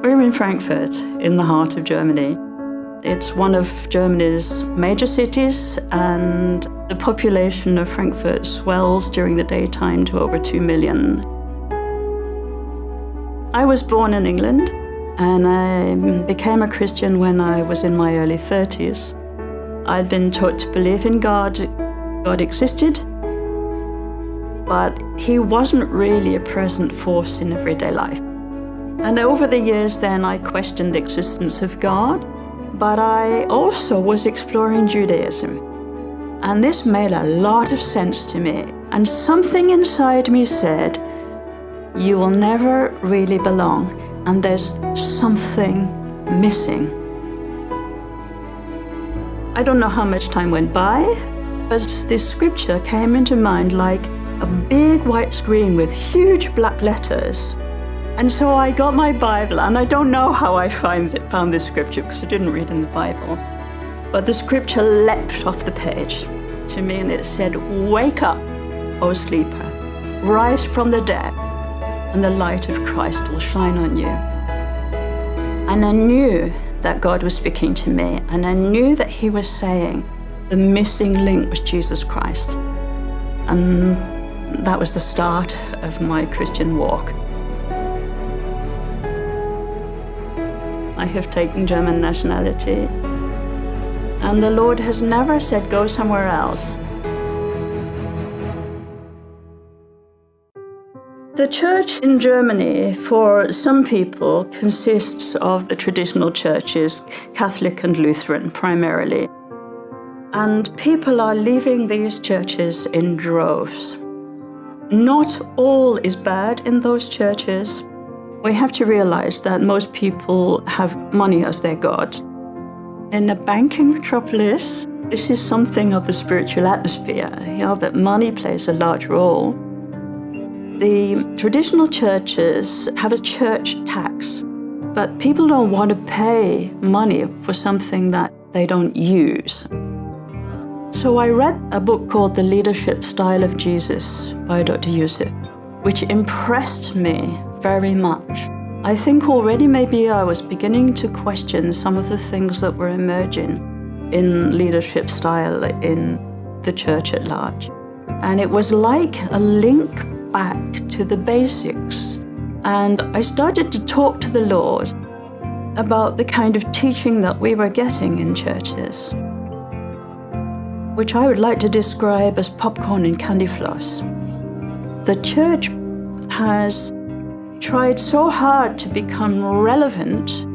We're in Frankfurt, in the heart of Germany. It's one of Germany's major cities, and the population of Frankfurt swells during the daytime to over 2 million. I was born in England, and I became a Christian when I was in my early 30s. I'd been taught to believe in God. God existed, but He wasn't really a present force in everyday life. And over the years then, I questioned the existence of God, but I also was exploring Judaism. And this made a lot of sense to me. And something inside me said, you will never really belong, and there's something missing. I don't know how much time went by, but this scripture came into mind like a big white screen with huge black letters. And so I got my Bible, and I don't know how I found this scripture because I didn't read in the Bible. But the scripture leapt off the page to me, and it said, "Wake up, O sleeper, rise from the dead, and the light of Christ will shine on you." And I knew that God was speaking to me, and I knew that He was saying the missing link was Jesus Christ. And that was the start of my Christian walk. I have taken German nationality, and the Lord has never said go somewhere else. The church in Germany, for some people, consists of the traditional churches, Catholic and Lutheran primarily. And people are leaving these churches in droves. Not all is bad in those churches. We have to realize that most people have money as their god. In a banking metropolis, this is something of the spiritual atmosphere, that money plays a large role. The traditional churches have a church tax, but people don't want to pay money for something that they don't use. So I read a book called The Leadership Style of Jesus by Dr. Youssef, which impressed me very much. I think already maybe I was beginning to question some of the things that were emerging in leadership style in the church at large. And it was like a link back to the basics. And I started to talk to the Lord about the kind of teaching that we were getting in churches, which I would like to describe as popcorn and candy floss. The church has tried so hard to become relevant,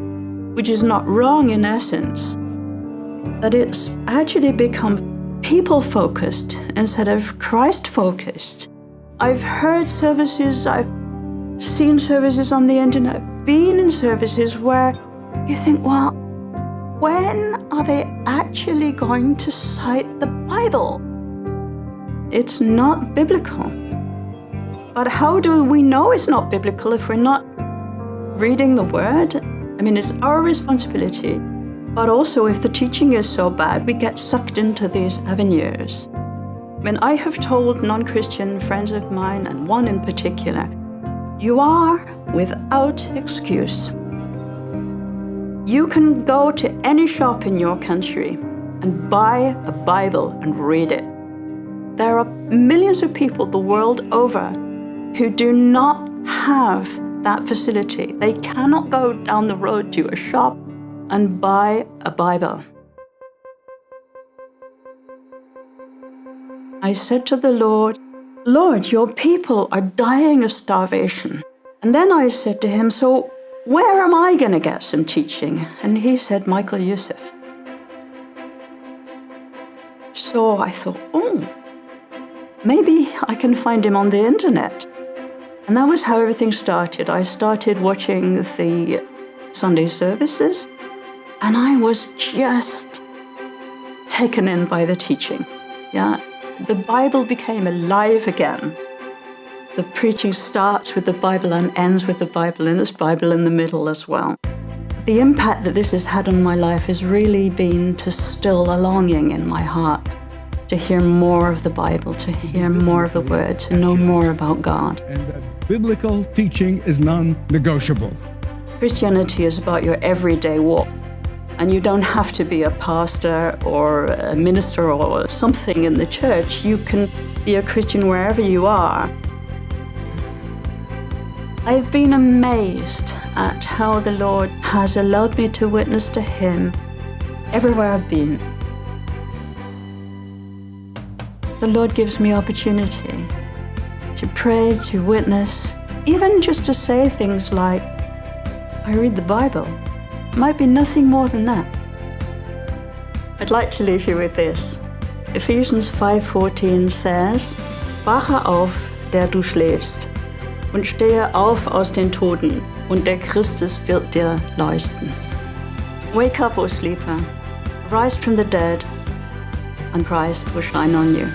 which is not wrong in essence, that it's actually become people-focused instead of Christ-focused. I've heard services, I've seen services on the internet, been in services where you think, well, when are they actually going to cite the Bible? It's not biblical. But how do we know it's not biblical if we're not reading the Word? I mean, it's our responsibility. But also, if the teaching is so bad, we get sucked into these avenues. I mean, I have told non-Christian friends of mine, and one in particular, you are without excuse. You can go to any shop in your country and buy a Bible and read it. There are millions of people the world over who do not have that facility. They cannot go down the road to a shop and buy a Bible. I said to the Lord, Lord, your people are dying of starvation. And then I said to him, so where am I going to get some teaching? And he said, Michael Youssef. So I thought, maybe I can find him on the internet. And that was how everything started. I started watching the Sunday services, and I was just taken in by the teaching. The Bible became alive again. The preaching starts with the Bible and ends with the Bible, and there's Bible in the middle as well. The impact that this has had on my life has really been to still a longing in my heart to hear more of the Bible, to hear more of the Word, to know more about God. And that biblical teaching is non-negotiable. Christianity is about your everyday walk. And you don't have to be a pastor or a minister or something in the church. You can be a Christian wherever you are. I've been amazed at how the Lord has allowed me to witness to Him everywhere I've been. The Lord gives me opportunity to pray, to witness, even just to say things like, I read the Bible. It might be nothing more than that. I'd like to leave you with this. Ephesians 5:14 says, Wache auf, der du schläfst, und stehe auf aus den Toten, und der Christus wird dir leuchten. Wake up, O sleeper, rise from the dead, and Christ will shine on you.